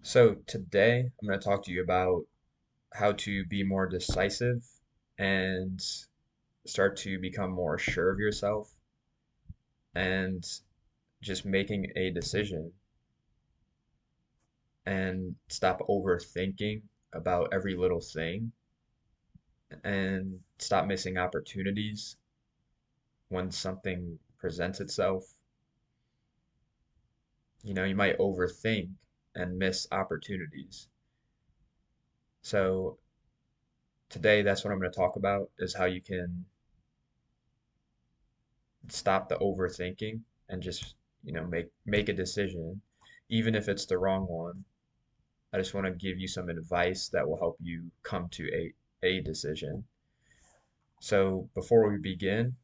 So today I'm going to talk to you about how to be more decisive and start to become more sure of yourself and just making a decision and stop overthinking about every little thing and stop missing opportunities when something presents itself. You might overthink and miss opportunities. So today that's what I'm going to talk about is how you can stop the overthinking and just make a decision even if it's the wrong one. I just want to give you some advice that will help you come to a decision. So before we begin,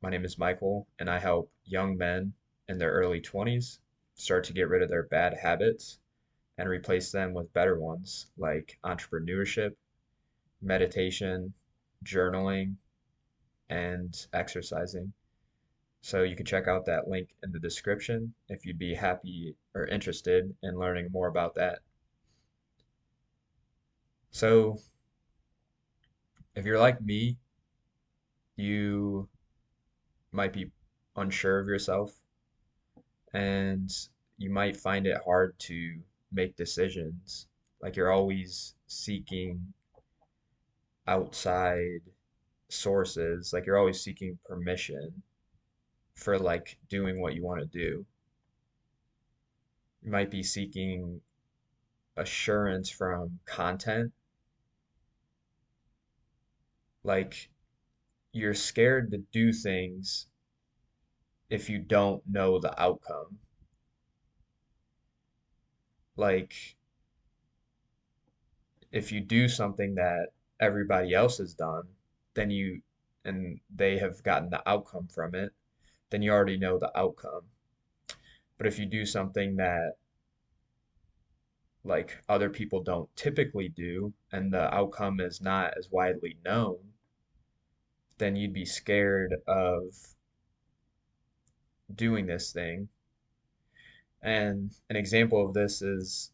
my name is Michael and I help young men in their early 20s start to get rid of their bad habits and replace them with better ones like entrepreneurship, meditation, journaling, and exercising. So you can check out that link in the description if you'd be happy or interested in learning more about that. So if you're like me, you might be unsure of yourself and you might find it hard to make decisions. Like you're always seeking outside sources, like you're always seeking permission for like doing what you want to do. You might be seeking assurance from content, like you're scared to do things if you don't know the outcome. Like if you do something that everybody else has done, then you and they have gotten the outcome from it, then you already know the outcome. But if you do something that like other people don't typically do and the outcome is not as widely known, then you'd be scared of doing this thing. And an example of this is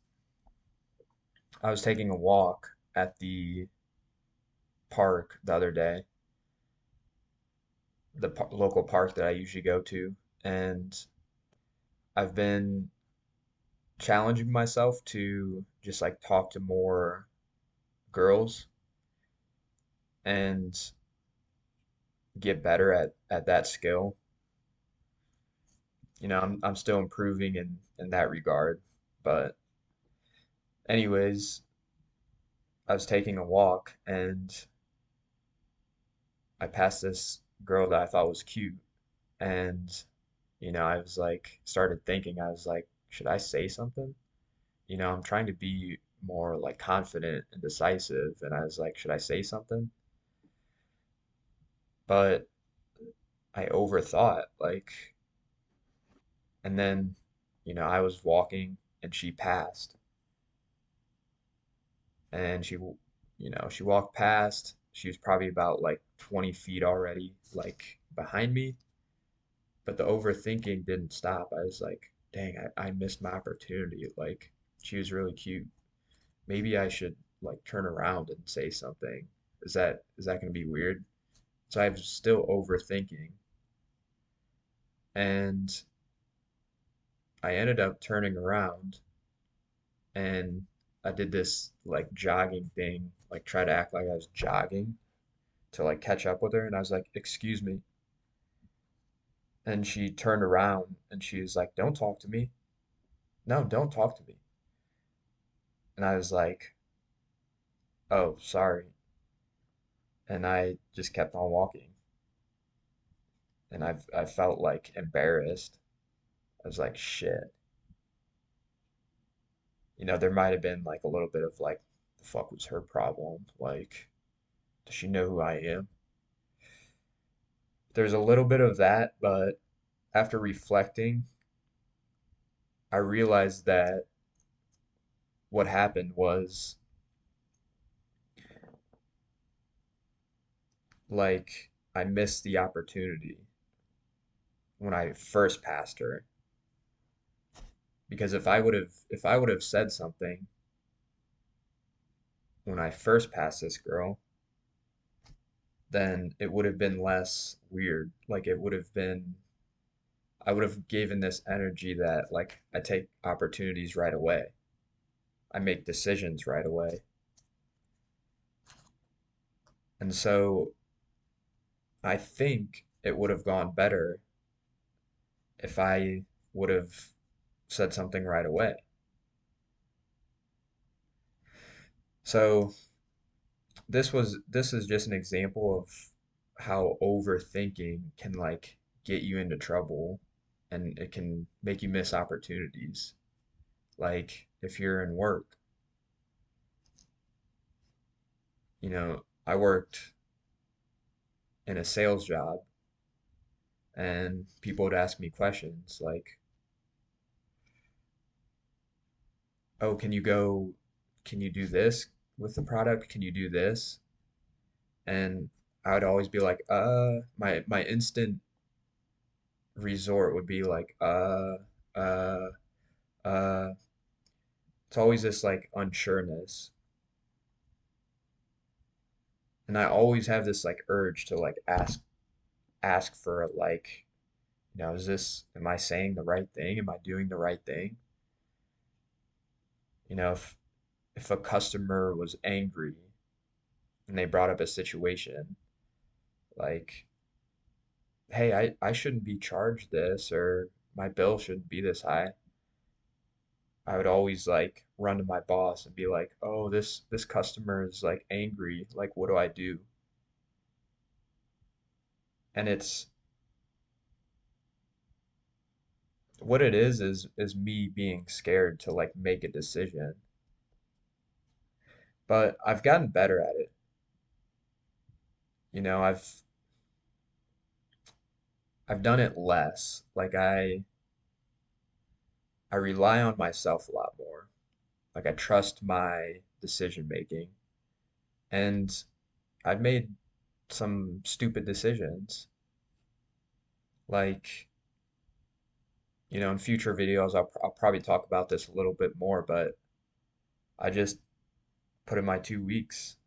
I was taking a walk at the park the other day, the local park that I usually go to, and I've been challenging myself to just like talk to more girls and get better at that skill. I'm still improving in that regard, but anyways, I was taking a walk and I passed this girl that I thought was cute, and I was like started thinking, I was like, should I say something? I'm trying to be more like confident and decisive, and I was like, should I say something? But I overthought, like, and then, I was walking and she passed, and she walked past. She was probably about like 20 feet already, like behind me, but the overthinking didn't stop. I was like, dang, I missed my opportunity. Like, she was really cute. Maybe I should like turn around and say something. Is that gonna be weird? So I'm still overthinking, and I ended up turning around and I did this like jogging thing, like try to act like I was jogging to like catch up with her, and I was like, "Excuse me." And she turned around and she was like, "Don't talk to me. No, don't talk to me." And I was like, "Oh, sorry." And I just kept on walking. And I felt like embarrassed. I was like, "Shit." There might have been like a little bit of like, the fuck was her problem? Like, does she know who I am? There's a little bit of that, but after reflecting, I realized that what happened was like I missed the opportunity when I first passed her. Because if I would have said something, when I first passed this girl, then it would have been less weird. Like it would have been, I would have given this energy that like I take opportunities right away. I make decisions right away. And so I think it would have gone better if I would have said something right away. So this is just an example of how overthinking can like get you into trouble and it can make you miss opportunities. Like if you're in work, I worked in a sales job and people would ask me questions like, "Oh, can you do this with the product? Can you do this?" And I would always be like, my instant resort would be like, uh, uh. It's always this like unsureness. And I always have this like urge to like ask for like, am I saying the right thing? Am I doing the right thing? You know, if a customer was angry and they brought up a situation like, hey, I shouldn't be charged this or my bill shouldn't be this high. I would always like run to my boss and be like, "Oh, this customer is like angry. Like, what do I do?" And it's what it is me being scared to like make a decision. But I've gotten better at it. You know, I've done it less. Like I rely on myself a lot more. Like I trust my decision making. And I've made some stupid decisions. Like, in future videos I'll probably talk about this a little bit more, but I just put in my 2 weeks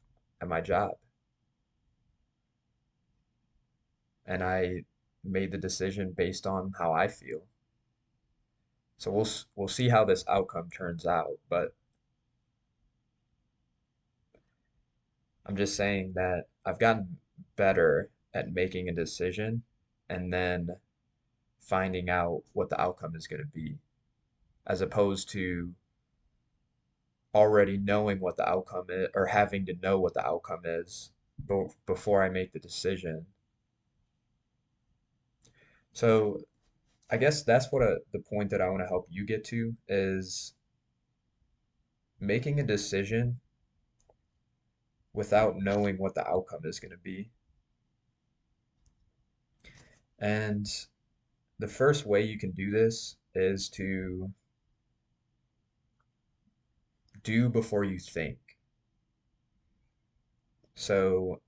at my job and I made the decision based on how I feel. So we'll see how this outcome turns out, but I'm just saying that I've gotten better at making a decision and then finding out what the outcome is going to be, as opposed to already knowing what the outcome is or having to know what the outcome is before I make the decision. So I guess that's the point that I want to help you get to is making a decision without knowing what the outcome is going to be. And the first way you can do this is to do before you think. So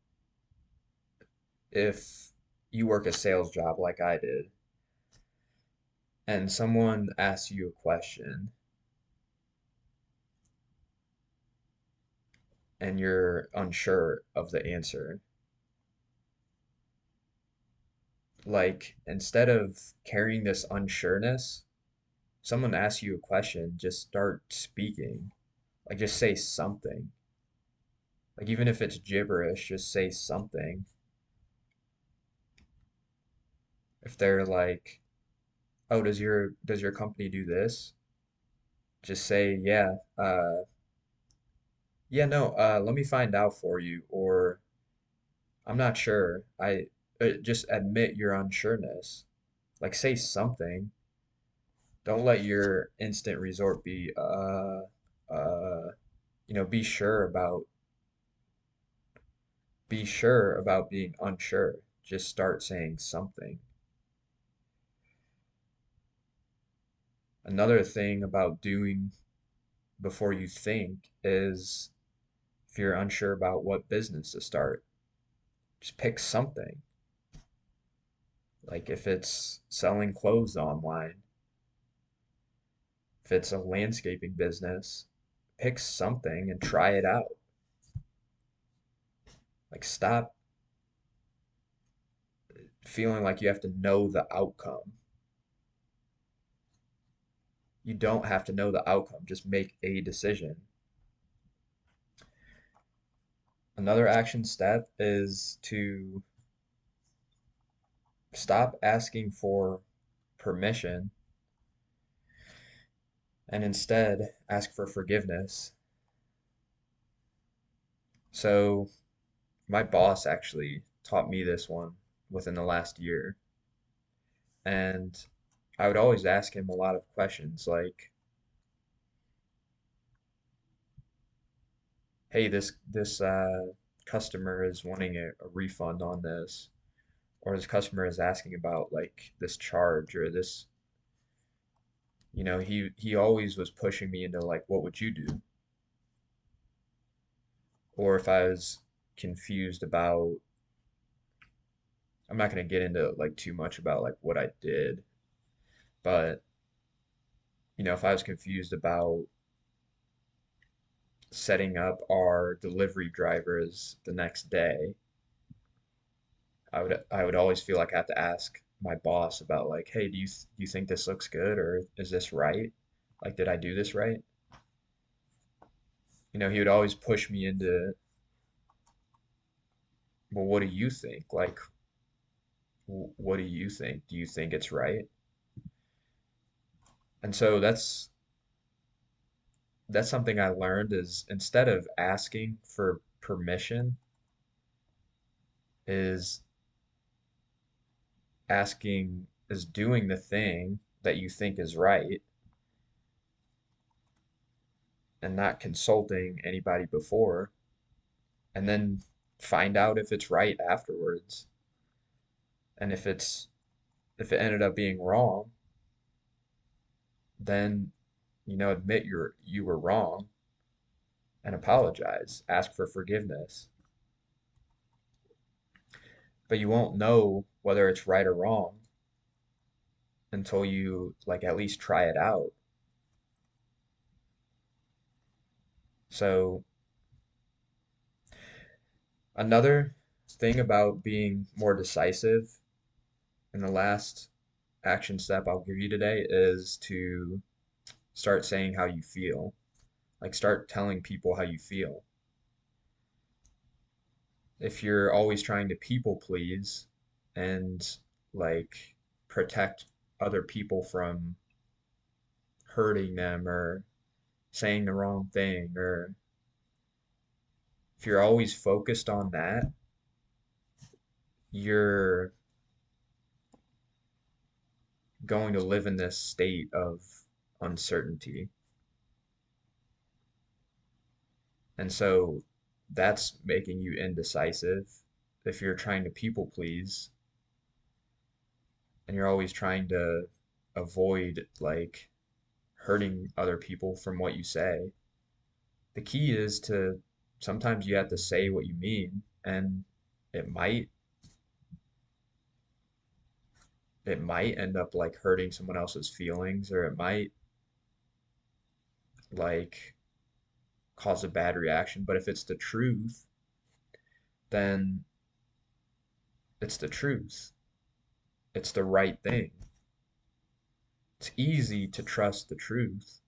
if you work a sales job like I did, and someone asks you a question and you're unsure of the answer, like instead of carrying this unsureness, someone asks you a question, just start speaking. Like just say something. Like even if it's gibberish, just say something. If they're like, "Oh, does your company do this?" Just say, "Yeah, yeah, no, let me find out for you," or "I'm not sure." Just admit your unsureness. Like say something. Don't let your instant resort be be sure about being unsure. Just start saying something. Another thing about doing before you think is if you're unsure about what business to start, just pick something. Like if it's selling clothes online, if it's a landscaping business, pick something and try it out. Like, stop feeling like you have to know the outcome. You don't have to know the outcome, just make a decision. Another action step is to stop asking for permission and instead ask for forgiveness. So, my boss actually taught me this one within the last year. And I would always ask him a lot of questions like, hey, this customer is wanting a refund on this, or this customer is asking about like this charge or this, he always was pushing me into like, what would you do? Or if I was confused about, I'm not going to get into like too much about like what I did, but if I was confused about setting up our delivery drivers the next day, I would always feel like I have to ask my boss about like, hey, do you think this looks good or is this right? Like, did I do this right? He would always push me into, well, what do you think? Like, what do you think? Do you think it's right? And so that's something I learned is instead of asking for permission, is is doing the thing that you think is right and not consulting anybody before, and then find out if it's right afterwards. And if it ended up being wrong, then admit you were wrong and apologize, ask for forgiveness. But you won't know whether it's right or wrong until you like at least try it out. So another thing about being more decisive, and the last action step I'll give you today, is to start saying how you feel. Like, start telling people how you feel. If you're always trying to people please and like protect other people from hurting them or saying the wrong thing, or if you're always focused on that, you're going to live in this state of uncertainty. And so that's making you indecisive. If you're trying to people please and you're always trying to avoid like hurting other people from what you say, the key is to sometimes you have to say what you mean, and it might it might end up like hurting someone else's feelings, or it might like cause a bad reaction. But if it's the truth, then it's the truth. It's the right thing. It's easy to trust the truth.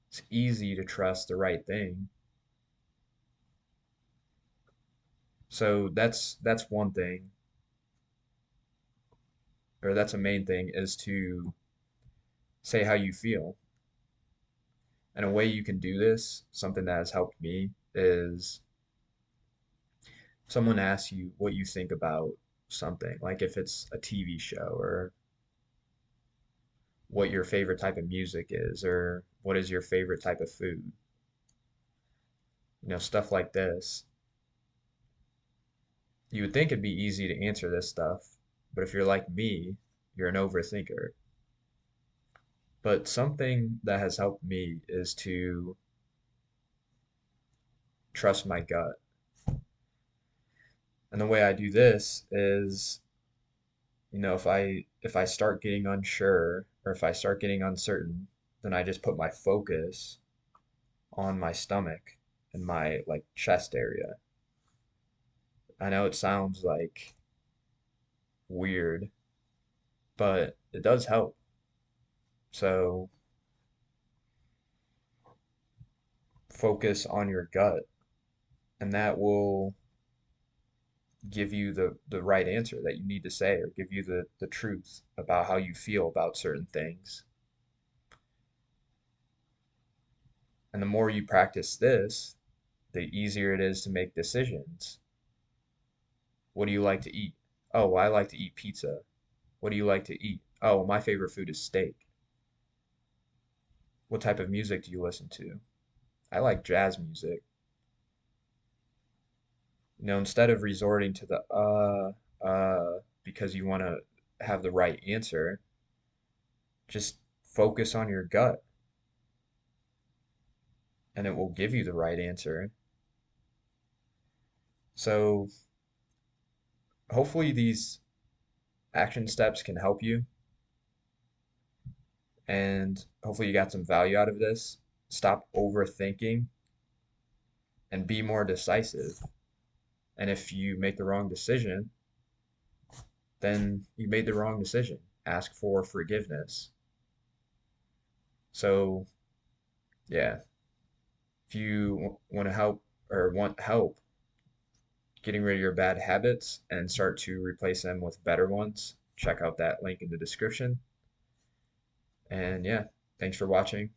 It's easy to trust the right thing. So that's one thing, or that's a main thing, is to say how you feel. And a way you can do this, something that has helped me, is someone asks you what you think about something, like if it's a TV show, or what your favorite type of music is, or what is your favorite type of food, stuff like this. You would think it'd be easy to answer this stuff, but if you're like me, you're an overthinker. But something that has helped me is to trust my gut. And the way I do this is, if I start getting unsure or if I start getting uncertain, then I just put my focus on my stomach and my like chest area. I know it sounds like weird, but it does help. So focus on your gut, and that will give you the right answer that you need to say, or give you the truth about how you feel about certain things. And the more you practice this, the easier it is to make decisions. What do you like to eat? Oh, well, I like to eat pizza. What do you like to eat? Oh, well, my favorite food is steak. What type of music do you listen to? I like jazz music. Instead of resorting to the because you want to have the right answer, just focus on your gut and it will give you the right answer. So hopefully these action steps can help you, and hopefully you got some value out of this. Stop overthinking and be more decisive. And if you make the wrong decision, then you made the wrong decision. Ask for forgiveness. So, yeah, if you want to help or want help getting rid of your bad habits and start to replace them with better ones, check out that link in the description. And yeah, thanks for watching.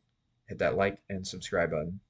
Hit that like and subscribe button.